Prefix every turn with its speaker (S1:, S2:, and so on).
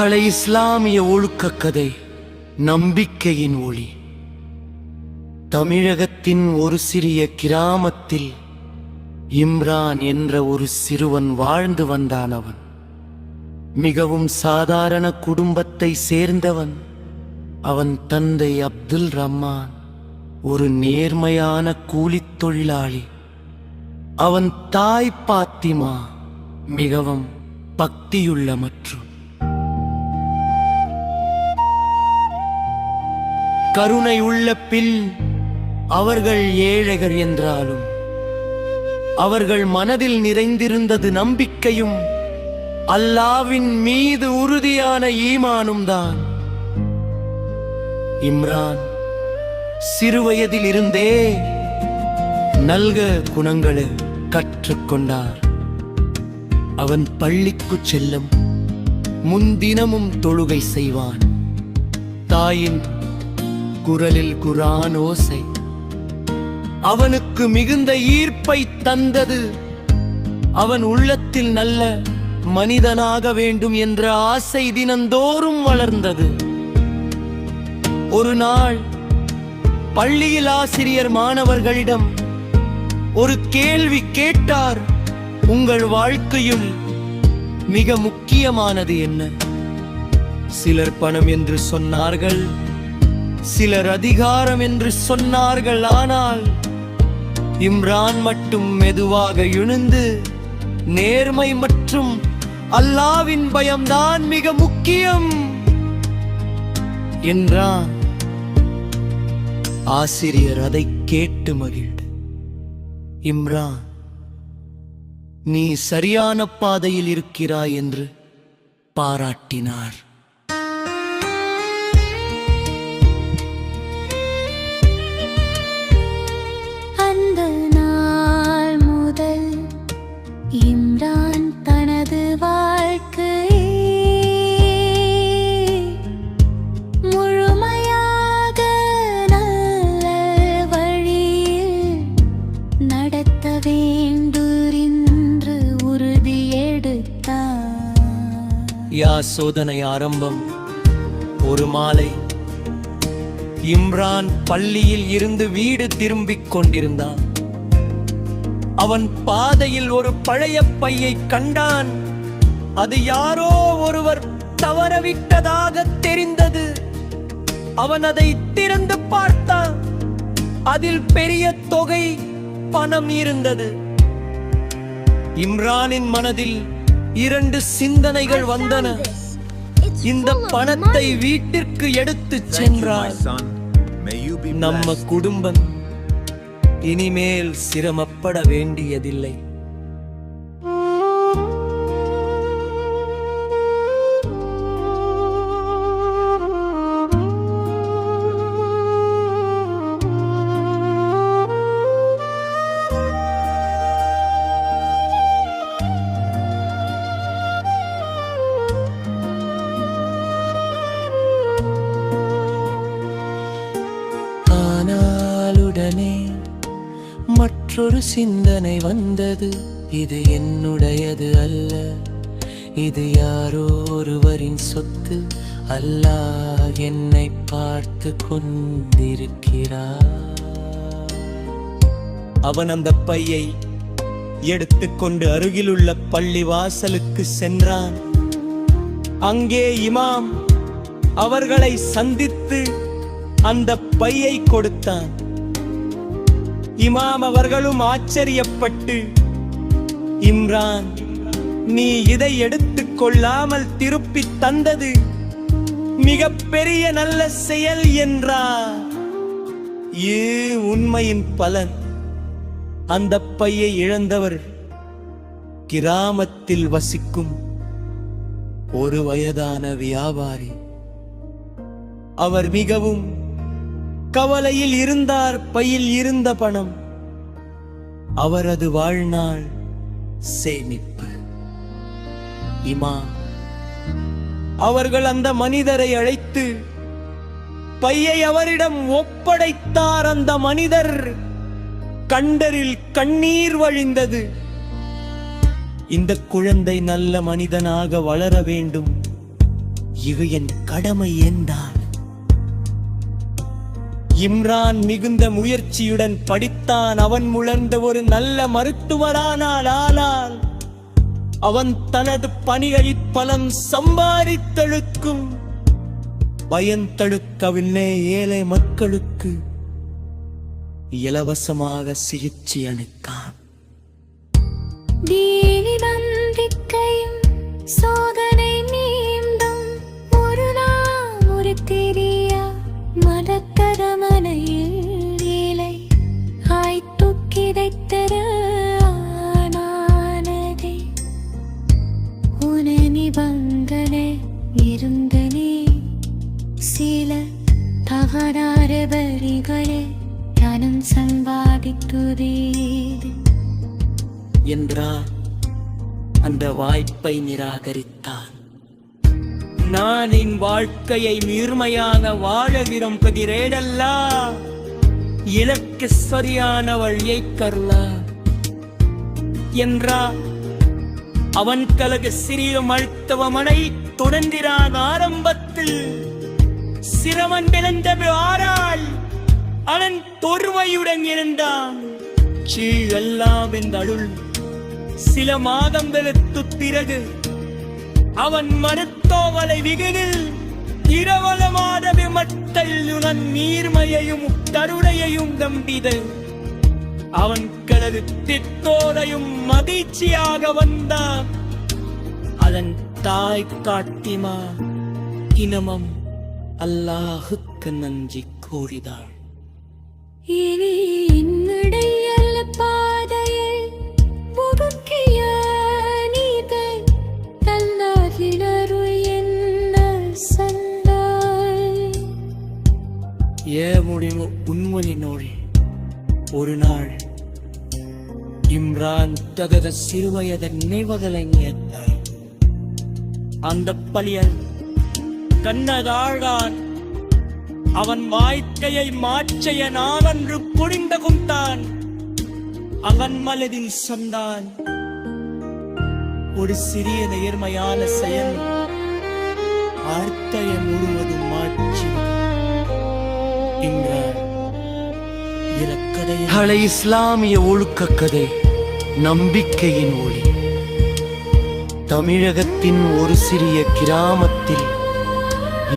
S1: பழை இஸ்லாமிய ஒழுக்க கதை நம்பிக்கையின் ஒளி. தமிழகத்தின் ஒரு சிறிய கிராமத்தில் இம்ரான் என்ற ஒரு சிறுவன் வாழ்ந்து வந்தான். அவன் மிகவும் சாதாரண குடும்பத்தை சேர்ந்தவன். அவன் தந்தை அப்துல் ரஹ்மான் ஒரு நேர்மையான கூலித் தொழிலாளி. அவன் தாய் பாத்திமா மிகவும் பக்தியுள்ள மற்றும் கருணை உள்ள பில். அவர்கள் ஏழைகள் என்றாலும் அவர்கள் மனதில் நிறைந்திருந்தது நம்பிக்கையும் அல்லாஹ்வின் மீது உறுதியான ஈமானும் தான். இம்ரான் சிறுவயதில் இருந்தே நல்ல குணங்களை கற்றுக்கொண்டார். அவன் பள்ளிக்கு செல்லும் முன்தினமும் தொழுகை செய்வான். தாயின் குரலில் குர்ஆன் ஓசை அவனுக்கு மிகுந்த ஈர்ப்பை தந்தது. அவன் உள்ளத்தில் நல்ல மனிதனாக வேண்டும் என்ற ஆசை தினந்தோறும் வளர்ந்தது. ஒரு நாள் பள்ளியில் ஆசிரியர் மாணவர்களிடம் ஒரு கேள்வி கேட்டார். உங்கள் வாழ்க்கையில் மிக முக்கியமானது என்ன? சிலர் பணம் என்று சொன்னார்கள், சிலர் அதிகாரம் என்று சொன்னார்கள். ஆனால் இம்ரான் மட்டும் மெதுவாக எழுந்து நேர்மை மற்றும் அல்லாஹ்வின் பயம்தான் மிக முக்கியம் என்றான். ஆசிரியர் அதை கேட்டு மகிழ்ந்து, இம்ரான், நீ சரியான பாதையில் இருக்கிறாய் என்று பாராட்டினார்.
S2: அந்த நாள் முதல் இம்ரான் தனது வாழ்க்கையை முழுமையாக நல்ல வழியில் நடத்த வேண்டுமென்று உறுதியெடுத்தார்.
S1: சோதனை ஆரம்பம். ஒரு மாலை இம்ரான் பள்ளியில் இருந்து வீடு திரும்பிக் கொண்டிருந்தான். அவன் பாதையில் ஒரு பழைய பையை கண்டான். அது யாரோ ஒருவர் தவறவிட்டதாக தெரிந்தது. அவன் அதை திறந்து பார்த்தான். அதில் பெரிய தொகை பணம் இருந்தது. இம்ரானின் மனதில் இரண்டு சிந்தனைகள் வந்தன. இந்த பணத்தை வீட்டிற்கு எடுத்துச் சென்றால் நம்ம குடும்பம் இனிமேல் சிரமப்பட வேண்டியதில்லை. ஆனாலுடனே மற்றொரு சிந்தனை வந்தது. இது என்னுடையது அல்ல, இது யாரோ ஒருவரின் சொத்து. அல்லாஹ் என்னை பார்த்து கொண்டிருக்கிறார். அவன் அந்த பையை எடுத்துக்கொண்டு அருகிலுள்ள பள்ளி வாசலுக்கு சென்றான். அங்கே இமாம் அவர்களை சந்தித்து அந்த பையை கொடுத்தான். இமாம் அவர்களும் ஆச்சரியப்பட்டு, இம்ரான், நீ இதை எடுத்துக் கொள்ளாமல் திருப்பி தந்தது மிக பெரிய நல்ல செயல் என்றார். உண்மையின் பலன். அந்த பையை இழந்தவர் கிராமத்தில் வசிக்கும் ஒரு வயதான வியாபாரி. அவர் மிகவும் கவலையில் இருந்தார். பையில் இருந்த பணம் அவரது வாழ்நாள் சேமிப்பு. இமாம் அவர்கள் அந்த மனிதரை அழைத்து பையை அவரிடம் ஒப்படைத்தார். அந்த மனிதர் கண்டரில் கண்ணீர் வழிந்தது. இந்த குழந்தை நல்ல மனிதனாக வளர வேண்டும் இது என் கடமை என்றான். இம்ரான் மிகுந்த முயற்சியுடன் படித்தான். அவன் முழந்த ஒரு நல்ல மருத்துவரானால். ஆனால் அவன் தனது பணிகளில் பலம் சம்பாதித்தெழுக்கும் பயந்தெழுக்கவில்லை. ஏழை மக்களுக்கு இலவசமாக சிகிச்சை அளித்தான்.
S2: நம்பிக்கையும் சோதனை மீண்டும் ஒரு நாள் ஒரு தெரிய மதக்கதமனையில் இலை ஆய்த்து கிடைத்தர ஆனானதே உன நிபந்தனை இருந்தனே சில தகராறு வரிகளே ஞானம் சம்பாதித்துதேது
S1: என்றார். அந்த வாய்ப்பை நிராகரித்தான். நான் என் வாழ்க்கையை மீர்மையாக வாழ விரும்புகிறேனல்லா, இலக்கு சரியான வழியை கருளா என்றார். அவன் கலகு சிறிய மருத்துவமனை தொடர்ந்திரான். ஆரம்பத்தில் சிரமன் விளைந்தவாறால் அவன் தொர்மையுடன் இருந்தான். எல்லாம் என்றருள் சில மாதங்களுக்கு பிறகு அவன் மருத்துவமனை விகிதில் இரவலமானது மட்டல்லுடன் நீர்மையையும் கருணையையும் நம்பிது. அவன் கலது திட்டோரையும் மகிழ்ச்சியாக வந்தான். அதன் தாய் காட்டிமா இனமும் அல்லாஹுக்கு நன்றி கூறினாள்.
S2: இனி என்னுடைய பாதையில் புகுக்கிய நீதல் தல்லாதிலரு என்ன சந்தாய்
S1: முடிவு உண்மணி நோழி. ஒரு நாள் இம்ரான் தகத சிறுவயத நினைவுகளை ஏற்றார். அந்த பலியல் கண்ணதாழ்தான். அவன் வாழ்க்கையை மாற்றிய நாளன்று புரிந்து கொண்டான். அவன் மனதில் சொன்னான், ஒரு சிறிய நேர்மையான செயல் வார்த்தையை முழுவதும் மாற்றி ஹலை இஸ்லாமிய ஒழுக்க கதை நம்பிக்கையின் ஒளி. தமிழகத்தின் ஒரு சிறிய கிராமத்தில்